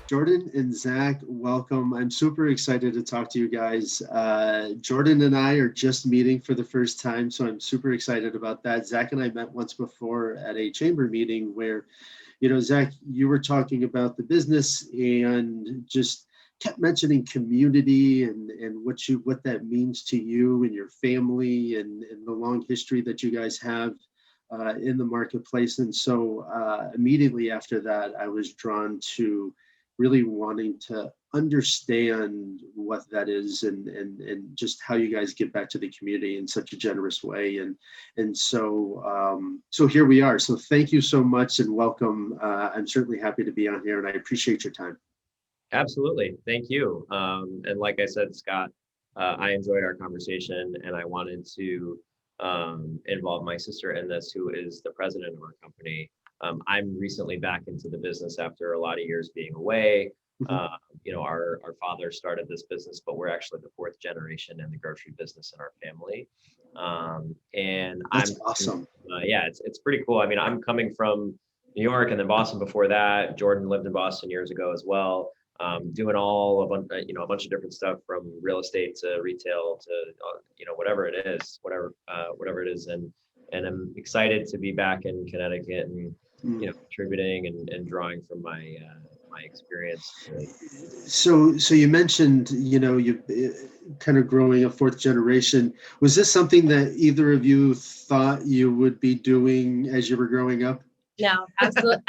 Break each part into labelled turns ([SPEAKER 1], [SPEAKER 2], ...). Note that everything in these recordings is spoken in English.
[SPEAKER 1] Jordan and Zach, welcome. I'm super excited to talk to you guys. Jordan and I are just meeting for the first time, so I'm super excited about that. Zach and I met once before at a chamber meeting where, Zach, you were talking about the business and just kept mentioning community and what that means to you and your family and the long history that you guys have in the marketplace. And so immediately after that, I was drawn to really wanting to understand what that is and just how you guys give back to the community in such a generous way. And so here we are. So thank you so much and welcome. I'm certainly happy to be on here and I appreciate your time.
[SPEAKER 2] Absolutely. Thank you. And like I said, Scott, I enjoyed our conversation and I wanted to involve my sister in this, who is the president of our company. I'm recently back into the business after a lot of years being away. Our father started this business, but we're actually the fourth generation in the grocery business in our family. And
[SPEAKER 1] That's awesome.
[SPEAKER 2] It's pretty cool. I mean, I'm coming from New York and then Boston before that. Jordan lived in Boston years ago as well. Doing a bunch of different stuff from real estate to retail to whatever it is, whatever it is, and I'm excited to be back in Connecticut and contributing and drawing from my experience.
[SPEAKER 1] So you mentioned you kind of growing a fourth generation. Was this something that either of you thought you would be doing as you were growing up?
[SPEAKER 3] No, absolutely.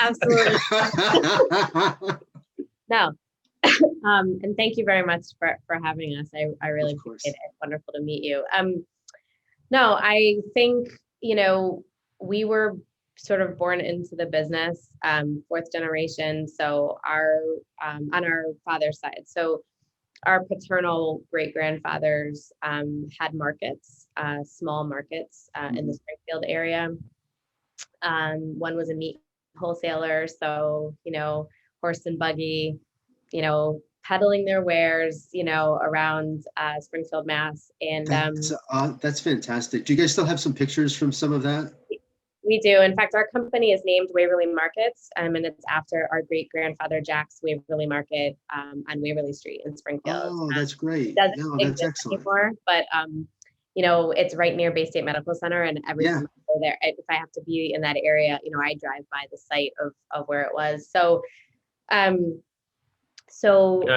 [SPEAKER 3] No. And thank you very much for having us. I really appreciate it. It's wonderful to meet you. No, I think, we were sort of born into the business, fourth generation. So on our father's side, so our paternal great grandfathers had markets, small markets in the Springfield area. One was a meat wholesaler. So, horse and buggy, peddling their wares, around Springfield, Mass. And
[SPEAKER 1] that's fantastic. Do you guys still have some pictures from some of that?
[SPEAKER 3] We do. In fact, our company is named Waverly Markets, and it's after our great grandfather Jack's Waverly Market on Waverly Street in Springfield.
[SPEAKER 1] Oh, that's great.
[SPEAKER 3] That's excellent. Anymore, but it's right near Bay State Medical Center, and every time I go there, if I have to be in that area, I drive by the site of where it was. So,
[SPEAKER 2] I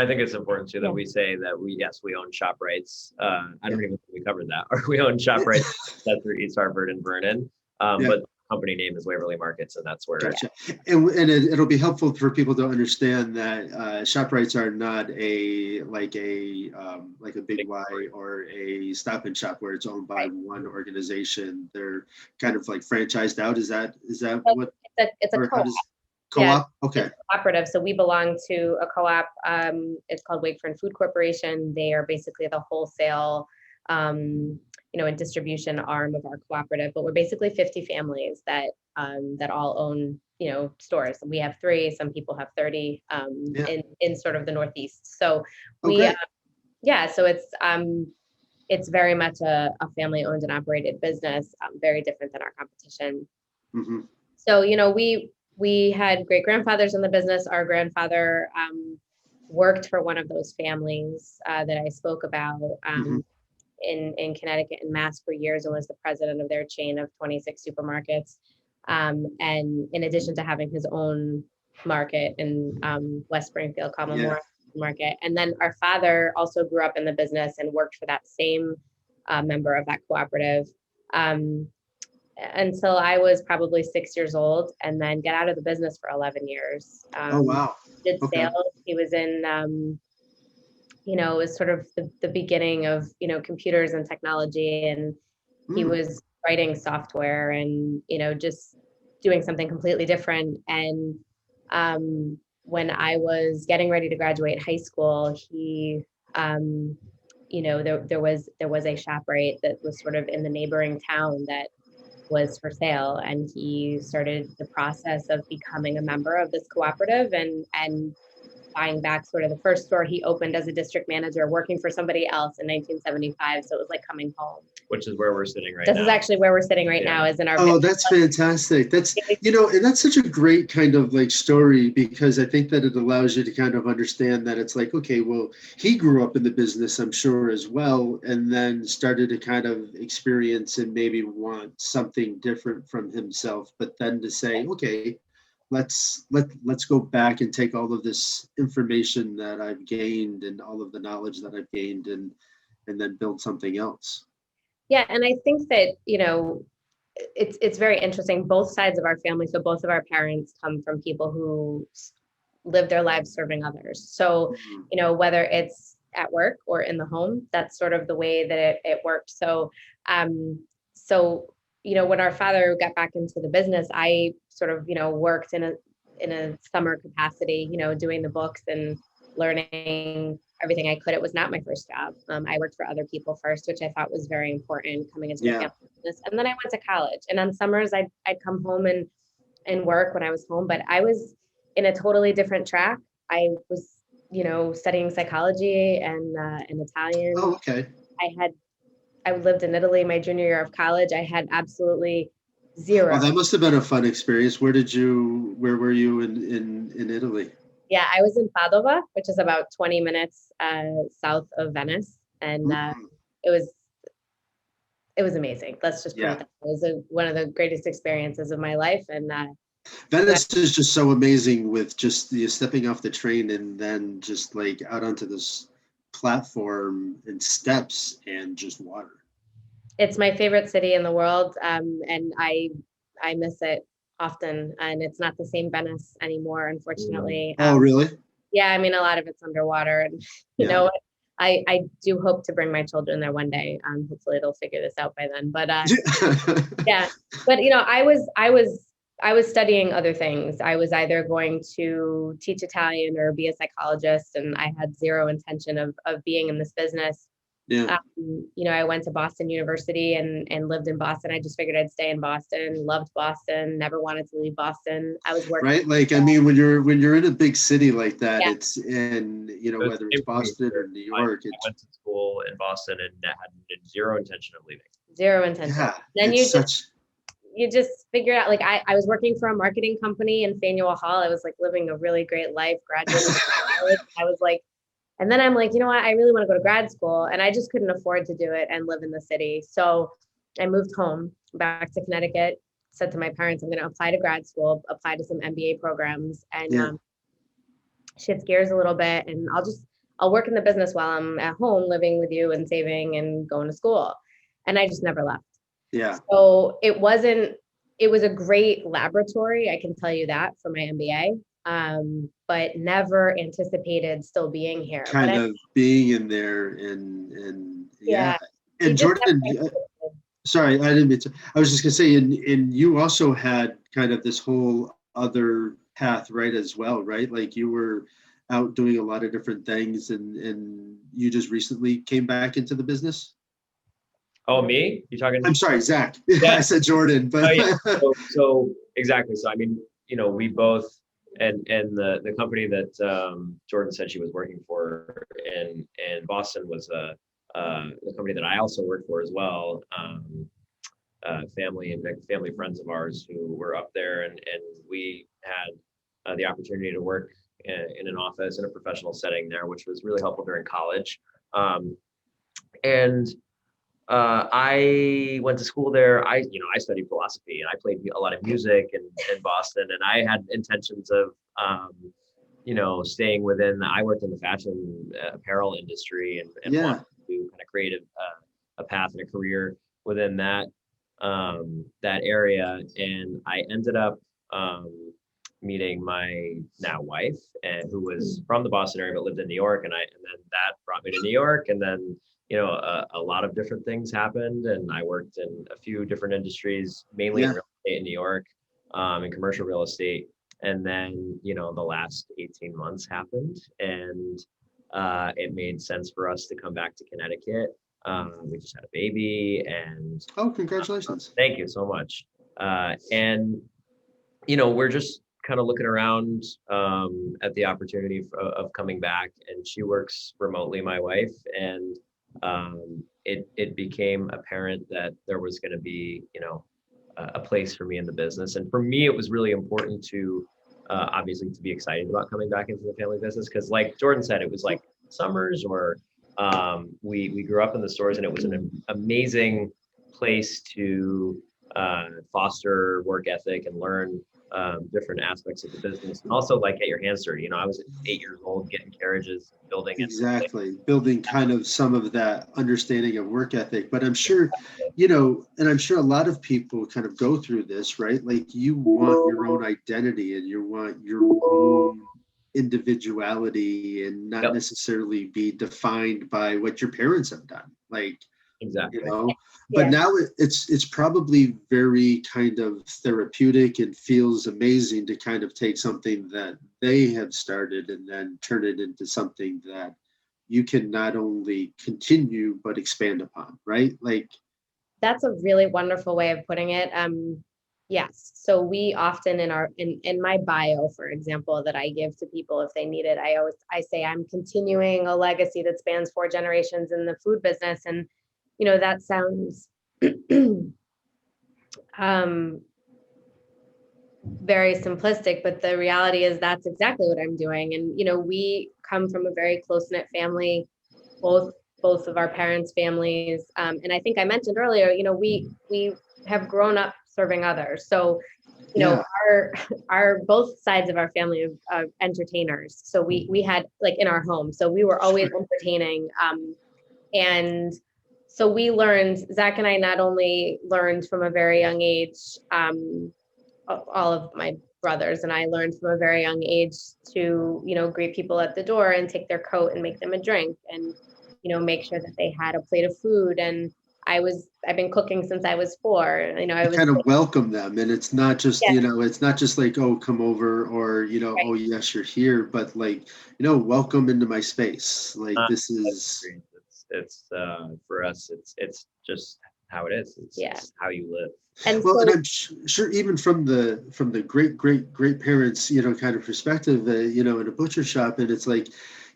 [SPEAKER 2] think it's important too that we say that we own ShopRites. I don't even think we covered that. Or we own ShopRites that's through East Hartford and Vernon. But the company name is Waverly Markets, and that's where.
[SPEAKER 1] Gotcha. And it'll be helpful for people to understand that ShopRites are not like a Big Y or a Stop and Shop where it's owned by one organization. They're kind of like franchised out. Is that what?
[SPEAKER 3] It's a co-op.
[SPEAKER 1] Co-op? Okay.
[SPEAKER 3] It's cooperative. So we belong to a co-op. It's called Wakefern Food Corporation. They are basically the wholesale, and distribution arm of our cooperative. But we're basically 50 families that all own, stores. We have 3. Some people have 30 in sort of the Northeast. So so it's very much a family owned and operated business, very different than our competition.
[SPEAKER 1] Mm-hmm.
[SPEAKER 3] So, we had great grandfathers in the business. Our grandfather worked for one of those families that I spoke about in Connecticut and Mass for years, and was the president of their chain of 26 supermarkets. And in addition to having his own market in West Springfield, Common Market. And then our father also grew up in the business and worked for that same member of that cooperative. Until I was probably 6 years old, and then get out of the business for 11 years.
[SPEAKER 1] Oh, wow.
[SPEAKER 3] Did sales. He was in, it was sort of the beginning of, computers and technology. And he was writing software and, just doing something completely different. And when I was getting ready to graduate high school, he, there was a ShopRite that was sort of in the neighboring town that was for sale, and he started the process of becoming a member of this cooperative and buying back sort of the first store he opened as a district manager, working for somebody else in 1975. So it was like coming home.
[SPEAKER 2] Which is where we're sitting right
[SPEAKER 3] This
[SPEAKER 2] now.
[SPEAKER 3] is actually where we're sitting right now, is in our.
[SPEAKER 1] Oh, that's fantastic. That's, and that's such a great kind of like story, because I think that it allows you to kind of understand that it's like, okay, well, he grew up in the business, I'm sure, as well, and then started to kind of experience and maybe want something different from himself, but then to say, okay, let's go back and take all of this information that I've gained and all of the knowledge that I've gained and then build something else.
[SPEAKER 3] Yeah, and I think that, it's very interesting. Both sides of our family, so both of our parents come from people who live their lives serving others. So, whether it's at work or in the home, that's sort of the way that it worked. So, when our father got back into the business, I sort of, worked in a summer capacity, doing the books and learning everything I could. It was not my first job. I worked for other people first, which I thought was very important coming into the family business. And then I went to college, and on summers I'd come home and work when I was home, but I was in a totally different track. I was, studying psychology and Italian.
[SPEAKER 1] Oh, okay.
[SPEAKER 3] I lived in Italy my junior year of college. I had absolutely zero.
[SPEAKER 1] Oh, that must have been a fun experience. Where were you in Italy?
[SPEAKER 3] Yeah, I was in Padova, which is about 20 minutes south of Venice, and it was amazing. Let's just put it that way. It was one of the greatest experiences of my life, and
[SPEAKER 1] Venice is just so amazing, with just the stepping off the train and then just like out onto this platform and steps and just water.
[SPEAKER 3] It's my favorite city in the world, and I miss it often, and it's not the same Venice anymore, unfortunately.
[SPEAKER 1] Oh, really?
[SPEAKER 3] Yeah, I mean, a lot of it's underwater, and I do hope to bring my children there one day. Hopefully they'll figure this out by then. But yeah, but I was studying other things. I was either going to teach Italian or be a psychologist, and I had zero intention of being in this business.
[SPEAKER 1] Yeah.
[SPEAKER 3] I went to Boston University and lived in Boston. I just figured I'd stay in Boston, loved Boston, never wanted to leave Boston. I was working.
[SPEAKER 1] Right. Like, I mean, when you're in a big city like that, it's in, whether it's Boston or New York.
[SPEAKER 2] I went to school in Boston and had zero intention of leaving.
[SPEAKER 3] Zero intention.
[SPEAKER 1] Yeah,
[SPEAKER 3] then you just figure out, like, I was working for a marketing company in Faneuil Hall. I was like living a really great life, graduating from college. I was like, and then I'm like, you know what? I really want to go to grad school, and I just couldn't afford to do it and live in the city. So I moved home back to Connecticut, said to my parents, I'm going to apply to grad school, apply to some MBA programs, and shift gears a little bit. And I'll work in the business while I'm at home living with you and saving and going to school. And I just never left.
[SPEAKER 1] Yeah.
[SPEAKER 3] So it was a great laboratory, I can tell you that, for my MBA. But never anticipated still being here.
[SPEAKER 1] Kind of being in there and yeah. And Jordan, sorry, I didn't mean to. I was just gonna say, and you also had kind of this whole other path, right, as well, right? Like you were out doing a lot of different things, and you just recently came back into the business.
[SPEAKER 2] Oh, me? You talking?
[SPEAKER 1] I'm sorry, Zach. Yeah. I said Jordan, but
[SPEAKER 2] so exactly. So I mean, we both. And the company that Jordan said she was working for in Boston was the company that I also worked for as well. Family friends of ours who were up there, and we had the opportunity to work in an office in a professional setting there, which was really helpful during college. I went to school there. I studied philosophy, and I played a lot of music in Boston, and I had intentions of, staying within. I worked in the fashion apparel industry and wanted to kind of create a path and a career within that area. And I ended up meeting my now wife, and who was from the Boston area but lived in New York, and then that brought me to New York, and then. A lot of different things happened, and I worked in a few different industries, mainly in real estate in New York, in commercial real estate. And then, the last 18 months happened, and it made sense for us to come back to Connecticut. We just had a baby, and
[SPEAKER 1] oh, congratulations!
[SPEAKER 2] Thank you so much. And we're just kind of looking around at the opportunity of coming back, and she works remotely, my wife, and it became apparent that there was going to be, a place for me in the business. And for me, it was really important to obviously to be excited about coming back into the family business, because like Jordan said, it was like summers, or we grew up in the stores, and it was an amazing place to foster work ethic and learn different aspects of the business, and also like get your hands dirty. I was 8 years old getting carriages, building it.
[SPEAKER 1] Exactly. Building kind of some of that understanding of work ethic. But I'm sure, and I'm sure a lot of people kind of go through this, right? Like you want your own identity and you want your own individuality and not
[SPEAKER 2] Yep.
[SPEAKER 1] necessarily be defined by what your parents have done. Like,
[SPEAKER 2] Exactly.
[SPEAKER 1] But now it's probably very kind of therapeutic and feels amazing to kind of take something that they have started and then turn it into something that you can not only continue but expand upon, right? Like,
[SPEAKER 3] that's a really wonderful way of putting it. Yes. So we often in my bio, for example, that I give to people if they need it, I say I'm continuing a legacy that spans 4 generations in the food business. And that sounds very simplistic, but the reality is that's exactly what I'm doing. And we come from a very close-knit family, both of our parents' families. And I think I mentioned earlier, we have grown up serving others. So our both sides of our family of entertainers. So we had, like, in our home, so we were always entertaining. And so we learned, Zach and I not only learned from a very young age, all of my brothers and I learned from a very young age to, greet people at the door and take their coat and make them a drink, and, make sure that they had a plate of food. And I've been cooking since I was 4. I was
[SPEAKER 1] kind of welcome them, and it's not just it's not just like, oh, come over, or
[SPEAKER 3] right.
[SPEAKER 1] oh yes, you're here, but like, welcome into my space. Like, this is
[SPEAKER 2] it's for us, it's just how it is. It's how you live.
[SPEAKER 3] And
[SPEAKER 1] well, and I'm sure even from the great parents, kind of perspective, in a butcher shop, and it's like,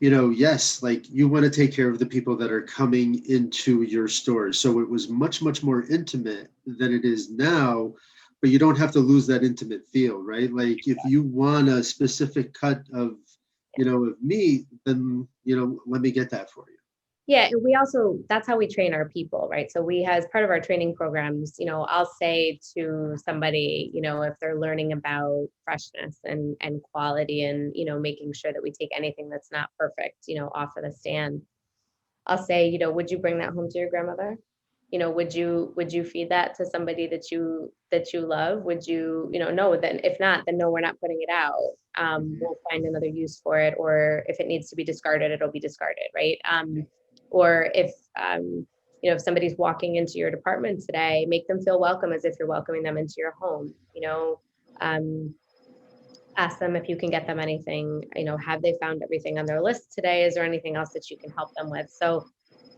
[SPEAKER 1] yes, like you want to take care of the people that are coming into your stores. So it was much more intimate than it is now, but you don't have to lose that intimate feel, right? Like if you want a specific cut of, of meat, then, let me get that for you.
[SPEAKER 3] Yeah, and we also, that's how we train our people, right? So we, as part of our training programs, I'll say to somebody, if they're learning about freshness and quality and, making sure that we take anything that's not perfect, off of the stand, I'll say, would you bring that home to your grandmother? Would you feed that to somebody that you love? Would you, no, then if not, then no, we're not putting it out. We'll find another use for it, or if it needs to be discarded, it'll be discarded, right? Or if somebody's walking into your department today, make them feel welcome as if you're welcoming them into your home. Ask them if you can get them anything. Have they found everything on their list today? Is there anything else that you can help them with? So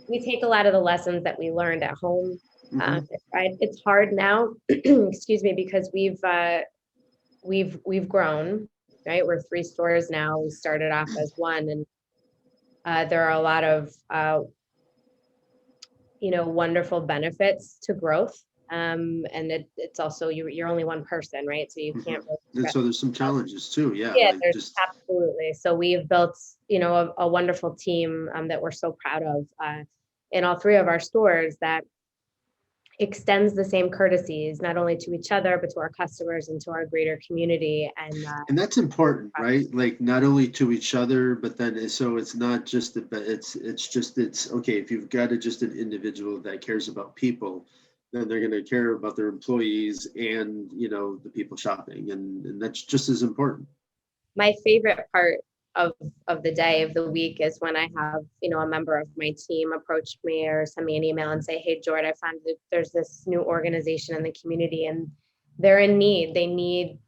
[SPEAKER 3] we take a lot of the lessons that we learned at home. It's hard now, excuse me, because we've grown, right? We're 3 stores now. We started off as 1, and there are a lot of, wonderful benefits to growth. And it's also, you're only one person, right? So you can't really.
[SPEAKER 1] And so there's some challenges too. Yeah.
[SPEAKER 3] Yeah,
[SPEAKER 1] like
[SPEAKER 3] there's absolutely. So we've built, a wonderful team that we're so proud of in all 3 of our stores, that extends the same courtesies, not only to each other, but to our customers and to our greater community.
[SPEAKER 1] And that's important, right? Like not only to each other, but then, so it's not just, it's okay. If you've got just an individual that cares about people, then they're going to care about their employees and, the people shopping. And that's just as important.
[SPEAKER 3] My favorite part of the day, of the week, is when I have, a member of my team approach me or send me an email and say, hey, Jordan, I found that there's this new organization in the community and they're in need. They need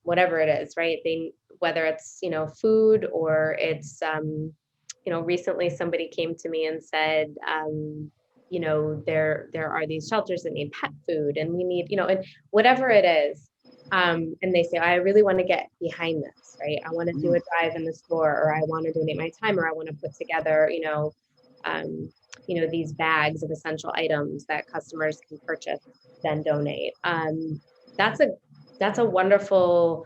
[SPEAKER 3] whatever it is, right? Whether it's, food, or it's, recently somebody came to me and said, there are these shelters that need pet food, and we need, and whatever it is, and they say, I really want to get behind this, right? I want to do a drive in the store, or I want to donate my time, or I want to put together, these bags of essential items that customers can purchase, then donate. That's a wonderful,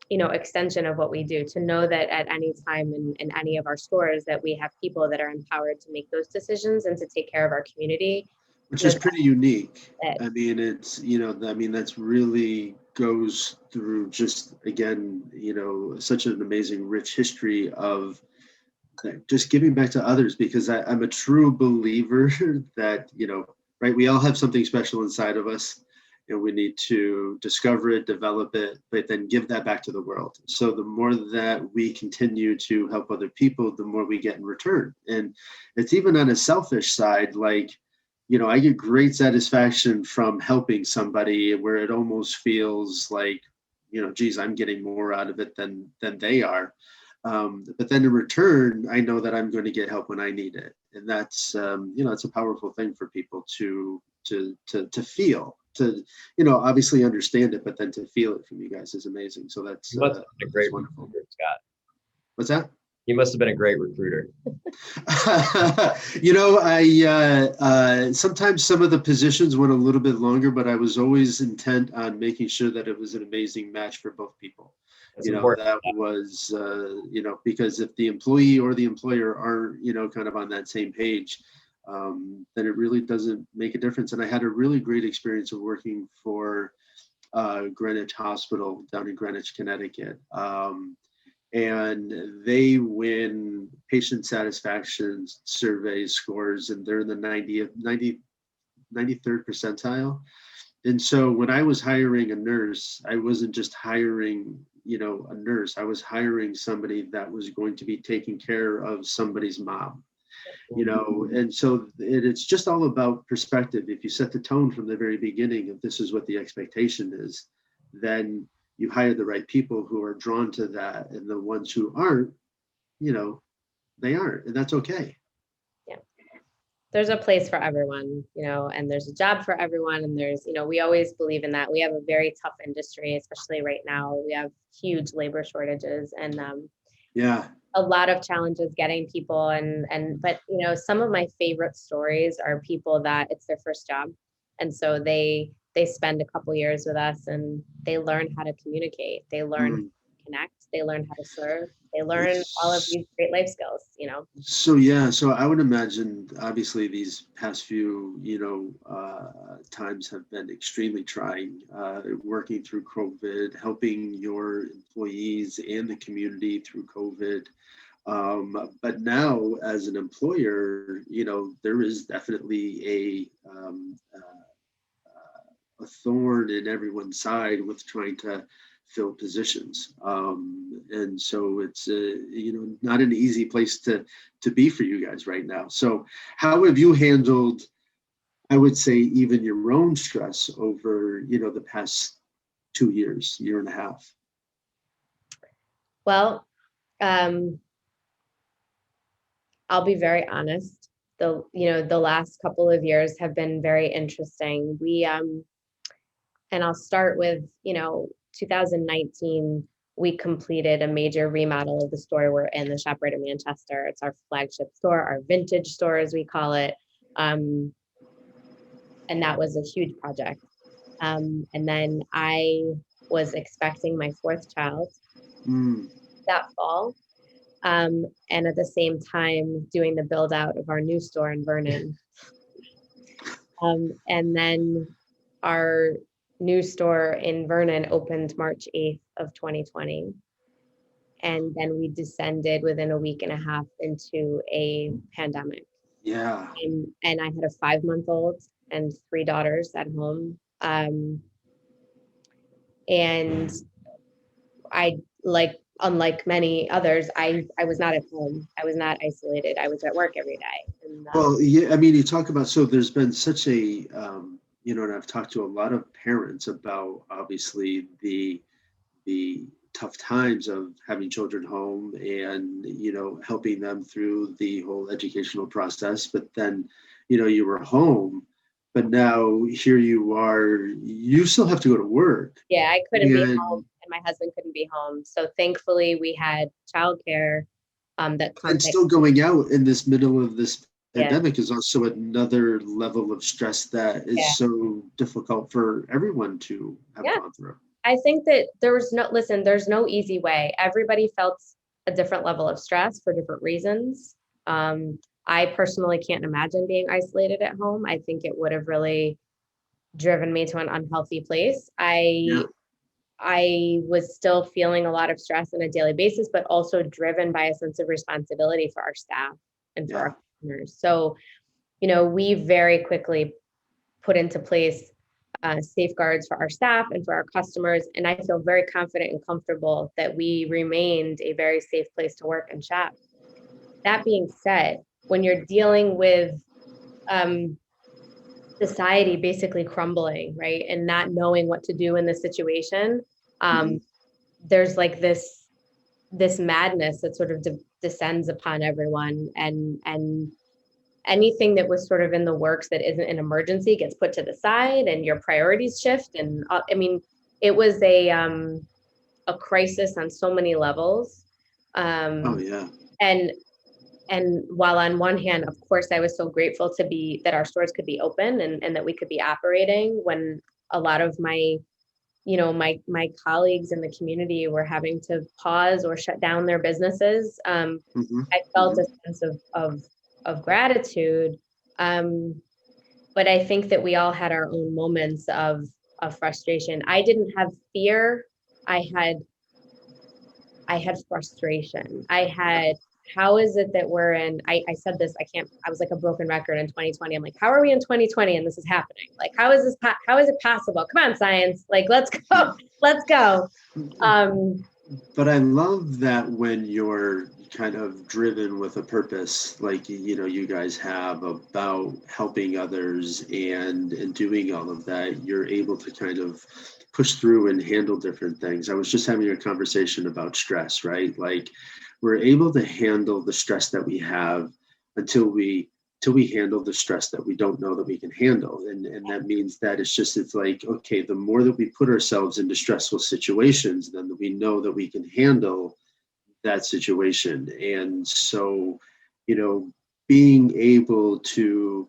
[SPEAKER 3] extension of what we do, to know that at any time in any of our stores that we have people that are empowered to make those decisions and to take care of our community.
[SPEAKER 1] Which is pretty unique. I mean, that's really goes through just, again, such an amazing, rich history of just giving back to others, because I'm a true believer that, right, we all have something special inside of us, and we need to discover it, develop it, but then give that back to the world. So the more that we continue to help other people, the more we get in return. And it's even on a selfish side, like, I get great satisfaction from helping somebody where it almost feels like, geez, I'm getting more out of it than they are. But then in return, I know that I'm going to get help when I need it. And that's, it's a powerful thing for people to feel, to, obviously understand it, but then to feel it from you guys is amazing. So that's
[SPEAKER 2] a great
[SPEAKER 1] wonderful.
[SPEAKER 2] Recruiter, Scott.
[SPEAKER 1] What's that?
[SPEAKER 2] You must have been a great recruiter.
[SPEAKER 1] Sometimes some of the positions went a little bit longer, but I was always intent on making sure that it was an amazing match for both people.
[SPEAKER 2] That's
[SPEAKER 1] that was, because if the employee or the employer are, kind of on that same page, then it really doesn't make a difference. And I had a really great experience of working for Greenwich Hospital down in Greenwich, Connecticut. And they win patient satisfaction survey scores, and they're in the 93rd percentile. And so when I was hiring a nurse, I wasn't just hiring, a nurse. I was hiring somebody that was going to be taking care of somebody's mom, and so it's just all about perspective. If you set the tone from the very beginning, if this is what the expectation is, then you hire the right people who are drawn to that, and the ones who aren't, they aren't, and that's okay.
[SPEAKER 3] Yeah. There's a place for everyone, and there's a job for everyone. And there's, we always believe in that. We have a very tough industry, especially right now. We have huge labor shortages and a lot of challenges getting people. But some of my favorite stories are people that it's their first job. And so they spend a couple years with us, and they learn how to communicate. They learn how to connect. They learn how to serve. They learn all of these great life skills,
[SPEAKER 1] So I would imagine, obviously, these past few, times have been extremely trying, working through COVID, helping your employees and the community through COVID. But now as an employer, there is definitely a thorn in everyone's side with trying to fill positions. And so it's, not an easy place to be for you guys right now. So how have you handled, I would say, even your own stress over, the past 2 years, year and a half?
[SPEAKER 3] Well, I'll be very honest. The last couple of years have been very interesting. And I'll start with, 2019, we completed a major remodel of the store. We're in the ShopRite of Manchester. It's our flagship store, our vintage store, as we call it. And that was a huge project. And then I was expecting my fourth child that fall. And at the same time, doing the build out of our new store in Vernon. And then our new store in Vernon opened March 8th of 2020. And then we descended within a week and a half into a pandemic.
[SPEAKER 1] Yeah.
[SPEAKER 3] And I had a 5-month-old and 3 daughters at home. And I, unlike many others, I was not at home. I was not isolated. I was at work every day. And,
[SPEAKER 1] well, yeah, I mean, you talk about, so there's been such a, and I've talked to a lot of parents about, obviously, the tough times of having children home and, helping them through the whole educational process. But then, you were home but now here you are, you still have to go to work.
[SPEAKER 3] Yeah, I couldn't be
[SPEAKER 1] And,
[SPEAKER 3] home and my husband couldn't be home. So thankfully we had childcare that
[SPEAKER 1] and
[SPEAKER 3] contact.
[SPEAKER 1] still going out in this middle of this
[SPEAKER 3] Yeah,
[SPEAKER 1] pandemic is also another level of stress that
[SPEAKER 3] yeah,
[SPEAKER 1] is so difficult for everyone to have
[SPEAKER 3] yeah.
[SPEAKER 1] gone through.
[SPEAKER 3] I think that there's no easy way. Everybody felt a different level of stress for different reasons. I personally can't imagine being isolated at home. I think it would have really driven me to an unhealthy place.
[SPEAKER 1] Yeah.
[SPEAKER 3] I was still feeling a lot of stress on a daily basis, but also driven by a sense of responsibility for our staff and for
[SPEAKER 1] Yeah.
[SPEAKER 3] our customers. So, we very quickly put into place safeguards for our staff and for our customers. And I feel very confident and comfortable that we remained a very safe place to work and shop. That being said, when you're dealing with society basically crumbling, right, and not knowing what to do in this situation,
[SPEAKER 1] Mhm.
[SPEAKER 3] there's like this madness that sort of descends upon everyone, and anything that was sort of in the works that isn't an emergency gets put to the side, and your priorities shift. And I mean, it was a crisis on so many levels.
[SPEAKER 1] Oh
[SPEAKER 3] Um,
[SPEAKER 1] yeah.
[SPEAKER 3] and and while on one hand, of course, I was so grateful to be that our stores could be open and that we could be operating when a lot of my colleagues in the community were having to pause or shut down their businesses.
[SPEAKER 1] Hmm.
[SPEAKER 3] I felt
[SPEAKER 1] Hmm.
[SPEAKER 3] a sense of gratitude. But I think that we all had our own moments of frustration. I didn't have fear. I had I had frustration. I had, how is it that we're in, I said this, I was like a broken record in 2020. I'm like, how are we in 2020 and this is happening? Like, how is it possible? Come on, science. Like, let's go. Let's go. Um,
[SPEAKER 1] But I love that when you're kind of driven with a purpose, like you guys have about helping others and doing all of that, you're able to kind of push through and handle different things. I was just having a conversation about stress, right? Like we're able to handle the stress that we have until we handle the stress that we don't know that we can handle. And that means that it's like, okay, the more that we put ourselves into stressful situations, then we know that we can handle that situation. And so, you know, being able to,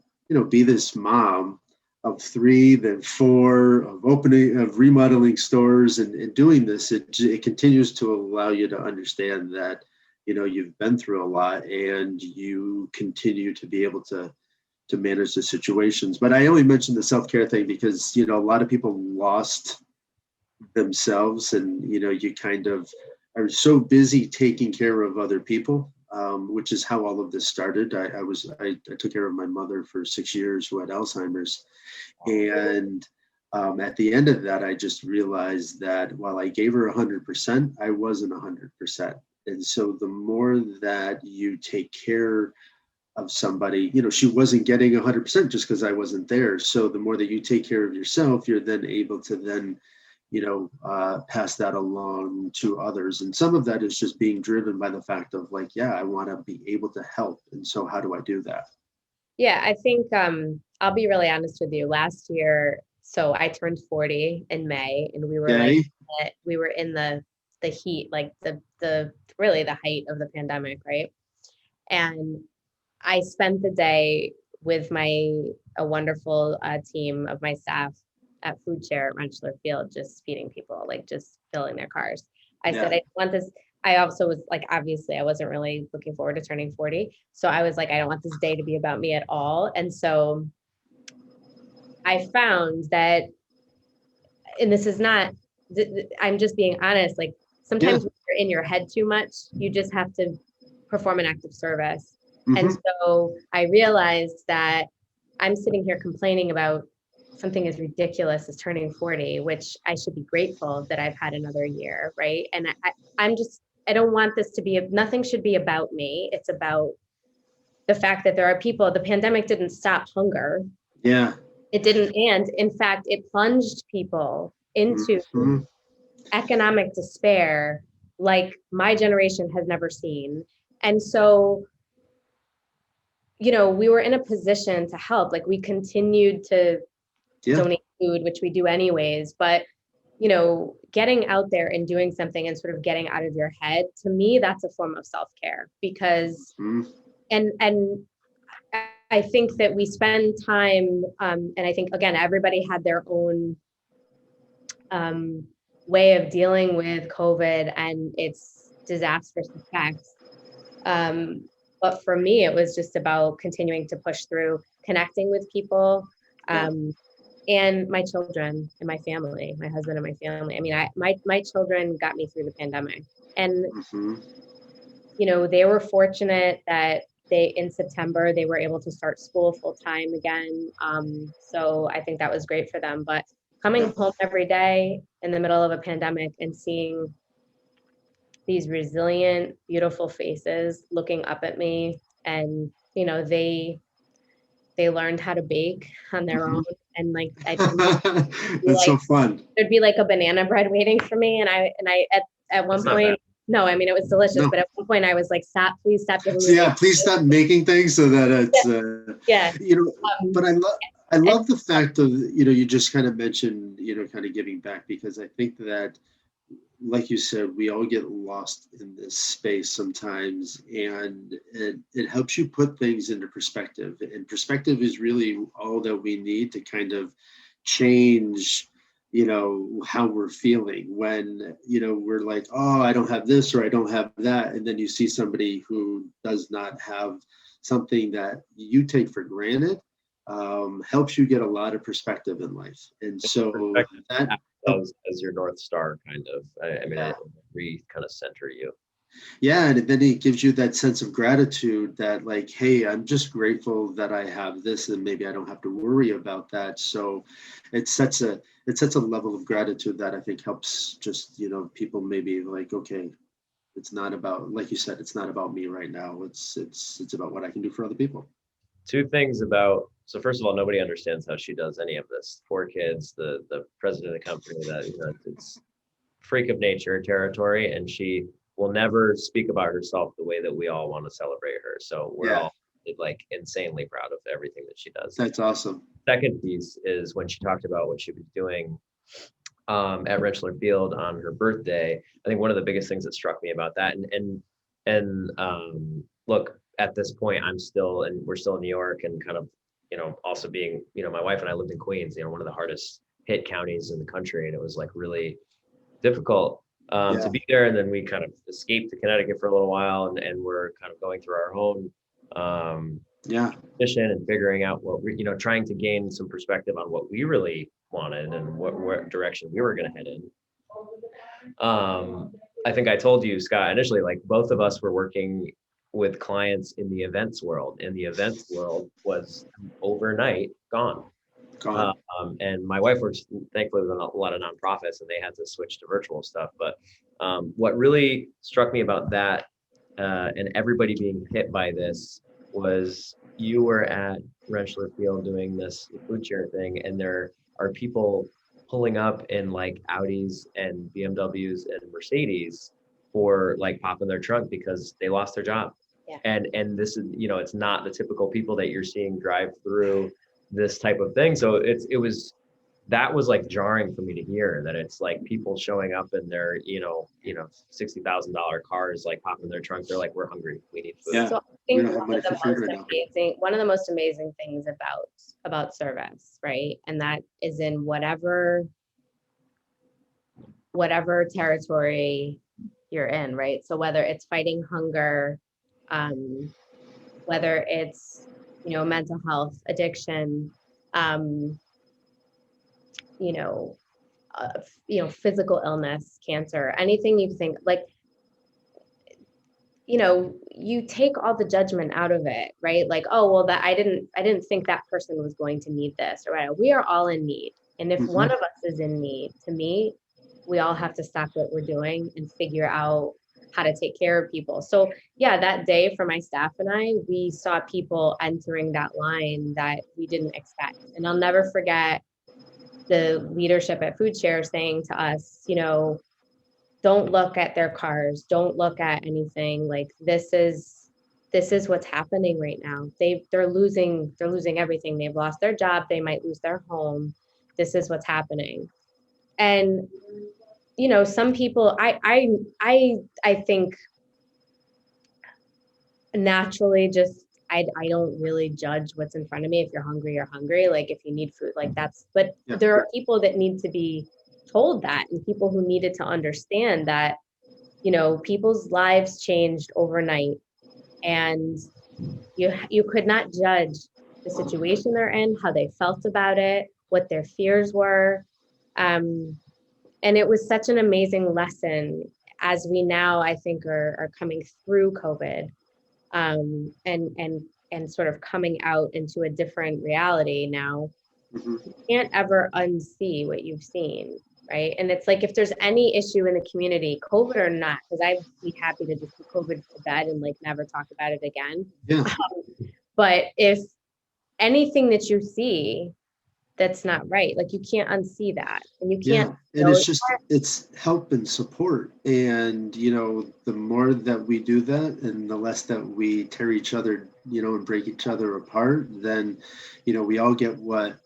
[SPEAKER 1] be this mom of three, then four, of remodeling stores and doing this, it continues to allow you to understand that, you've been through a lot and you continue to be able to manage the situations. But I only mentioned the self-care thing because, a lot of people lost themselves and, you kind of are so busy taking care of other people, which is how all of this started. I took care of my mother for 6 years who had Alzheimer's. And at the end of that, I just realized that while I gave her 100%, I wasn't 100%. And so the more that you take care of somebody, she wasn't getting 100% just because I wasn't there. So the more that you take care of yourself, you're then able to then, pass that along to others. And some of that is just being driven by the fact of like, yeah, I want to be able to help. And so how do I do that?
[SPEAKER 3] yeah, I think I'll be really honest with you. Last year, so I turned 40 in May, and
[SPEAKER 1] Okay.
[SPEAKER 3] we were in the heat, like the really the height of the pandemic, right? And I spent the day with a wonderful team of my staff at Food Share at Rensselaer Field, just feeding people, like just filling their cars. I said,
[SPEAKER 1] Yeah.
[SPEAKER 3] I want this. I also was like, obviously, I wasn't really looking forward to turning 40. So I was like, I don't want this day to be about me at all. And so I found that, and this is not, I'm just being honest, like
[SPEAKER 1] Yeah.
[SPEAKER 3] sometimes when you're in your head too much, you just have to perform an act of service. And
[SPEAKER 1] Hmm.
[SPEAKER 3] so I realized that I'm sitting here complaining about something as ridiculous as turning 40, which I should be grateful that I've had another year, right? And I don't want this to be, nothing should be about me. It's about the fact that there are people, the pandemic didn't stop hunger.
[SPEAKER 1] Yeah.
[SPEAKER 3] It didn't, and in fact, it plunged people into
[SPEAKER 1] Hmm.
[SPEAKER 3] economic despair like my generation has never seen. And so, we were in a position to help. Like we continued to donate food, which we do anyways, but getting out there and doing something and sort of getting out of your head, to me, that's a form of self-care because, and I think that we spend time, and I think, again, everybody had their own way of dealing with COVID and its disastrous effects. But for me, it was just about continuing to push through, connecting with people, and my children and my family, my husband and my family. I mean, my children got me through the pandemic, and they were fortunate that in September they were able to start school full time again. So I think that was great for them. But coming home every day in the middle of a pandemic and seeing these resilient, beautiful faces looking up at me, and they learned how to bake on their own, and like
[SPEAKER 1] that's so fun.
[SPEAKER 3] There'd be like a banana bread waiting for me, and I at one point, no, I mean it was delicious, but at one point I was like, please stop giving me.
[SPEAKER 1] Please stop making things so that it's but I love the fact of you just kind of mentioned kind of giving back, because I think that, like you said, we all get lost in this space sometimes, and it helps you put things into perspective. And perspective is really all that we need to kind of change, how we're feeling when, we're like, oh, I don't have this or I don't have that. And then you see somebody who does not have something that you take for granted, helps you get a lot of perspective in life. And so that
[SPEAKER 2] as your North Star, kind of. I mean, I kind of center you.
[SPEAKER 1] Yeah, and then it gives you that sense of gratitude that, like, hey, I'm just grateful that I have this, and maybe I don't have to worry about that. So it sets a level of gratitude that I think helps just people maybe like, okay, it's not about, like you said, it's not about me right now. It's about what I can do for other people.
[SPEAKER 2] Two things so first of all, nobody understands how she does any of this. 4 kids, the president of the company, that it's freak of nature territory, and she will never speak about herself the way that we all want to celebrate her. So we're all like insanely proud of everything that she does.
[SPEAKER 1] That's awesome.
[SPEAKER 2] Second piece is when she talked about what she was doing at Rentschler Field on her birthday. I think one of the biggest things that struck me about that, and look, at this point, we're still in New York, and kind of, also being, my wife and I lived in Queens, one of the hardest hit counties in the country. And it was like really difficult to be there. And then we kind of escaped to Connecticut for a little while, and we're kind of going through our own mission and figuring out what we, trying to gain some perspective on what we really wanted and what direction we were going to head in. I think I told you, Scott, initially, like both of us were working with clients in the events world, and the events world was overnight gone. And my wife works, thankfully, with a lot of nonprofits, and they had to switch to virtual stuff. But what really struck me about that, and everybody being hit by this, was you were at Rentschler Field doing this food share thing, and there are people pulling up in like Audis and BMWs and Mercedes for like popping their trunk because they lost their job. And this is, it's not the typical people that you're seeing drive through this type of thing. So that was like jarring for me to hear, that it's like people showing up in their, $60,000 cars, like popping their trunk. They're like, we're hungry, we need food.
[SPEAKER 3] So I think one of the most amazing things about service, right? And that is in whatever territory you're in, right? So whether it's fighting hunger, whether it's, mental health, addiction, physical illness, cancer, anything you think, like, you take all the judgment out of it, right? Like, oh, well, that I didn't think that person was going to need this, or whatever. We are all in need. And if one of us is in need, to me, we all have to stop what we're doing and figure out how to take care of people. So that day for my staff and I, we saw people entering that line that we didn't expect. And I'll never forget the leadership at Food Share saying to us, don't look at their cars, don't look at anything. Like, this is this is what's happening right now. They're losing everything. They've lost their job. They might lose their home. This is what's happening. And, you know, some people, I think naturally just, I don't really judge what's in front of me. If you're hungry, you're hungry. Like if you need food, like that's, but there are people that need to be told that, and people who needed to understand that, you know, people's lives changed overnight, and you could not judge the situation they're in, how they felt about it, what their fears were. And it was such an amazing lesson as we now, I think, are coming through COVID, and sort of coming out into a different reality now.
[SPEAKER 1] Mhm.
[SPEAKER 3] You can't ever unsee what you've seen, right? And it's like, if there's any issue in the community, COVID or not, because I'd be happy to just put COVID to bed and like never talk about it again.
[SPEAKER 1] Yeah.
[SPEAKER 3] But if anything that you see that's not right, like you can't unsee that, and you can't.
[SPEAKER 1] And it's just, it's help and support. And, you know, the more that we do that and the less that we tear each other, you know, and break each other apart, then, you know, we all get what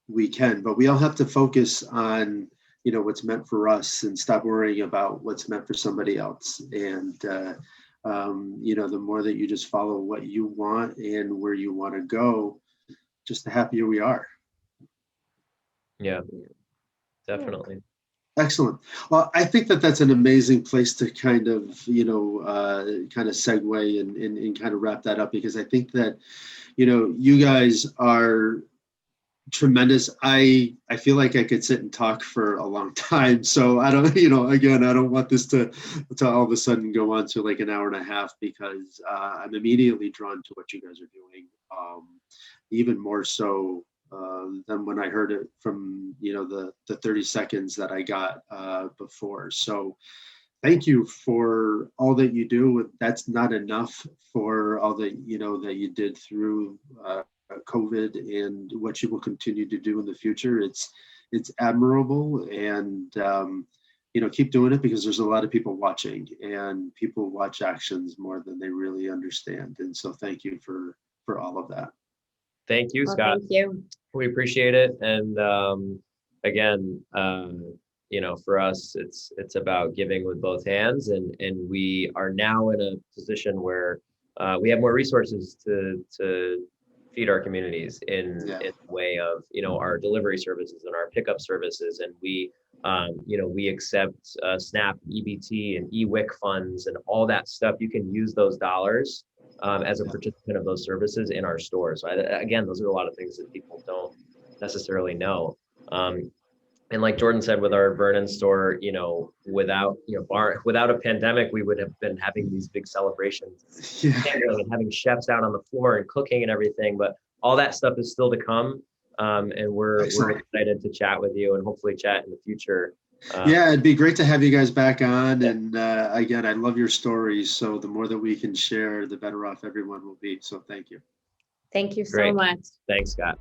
[SPEAKER 1] we can, but we all have to focus on, you know, what's meant for us and stop worrying about what's meant for somebody else. And, you know, the more that you just follow what you want and where you want to go, just the happier we are.
[SPEAKER 2] Yeah, definitely.
[SPEAKER 1] Excellent. Well, I think that that's an amazing place to kind of, you know, kind of segue and kind of wrap that up, because I think that, you know, you guys are tremendous. I feel like I could sit and talk for a long time. So I don't, you know, again, I don't want this to all of a sudden go on to like an hour and a half, because I'm immediately drawn to what you guys are doing, even more so than when I heard it from, you know, the 30 seconds that I got before. So thank you for all that you do. That's not enough for all that, you know, that you did through COVID and what you will continue to do in the future. It's admirable, and you know, keep doing it, because there's a lot of people watching, and people watch actions more than they really understand. And so thank you for all of that.
[SPEAKER 2] Thank you,
[SPEAKER 3] Well,
[SPEAKER 2] Scott.
[SPEAKER 3] thank you.
[SPEAKER 2] We appreciate it. And again, you know, for us, it's about giving with both hands, and we are now in a position where we have more resources to feed our communities in the way of, you know, our delivery services and our pickup services, and we you know, we accept SNAP, EBT, and EWIC funds, and all that stuff. You can use those dollars as a participant of those services in our stores. So again, those are a lot of things that people don't necessarily know. And like Jordan said, with our Vernon store, you know, without a pandemic, we would have been having these big celebrations, and having chefs out on the floor and cooking and everything. But all that stuff is still to come. And we're excited to chat with you, and hopefully chat in the future.
[SPEAKER 1] Yeah, it'd be great to have you guys back on. And again, I love your stories. So the more that we can share, the better off everyone will be. So thank you.
[SPEAKER 3] Thank you so much.
[SPEAKER 2] Thanks, Scott.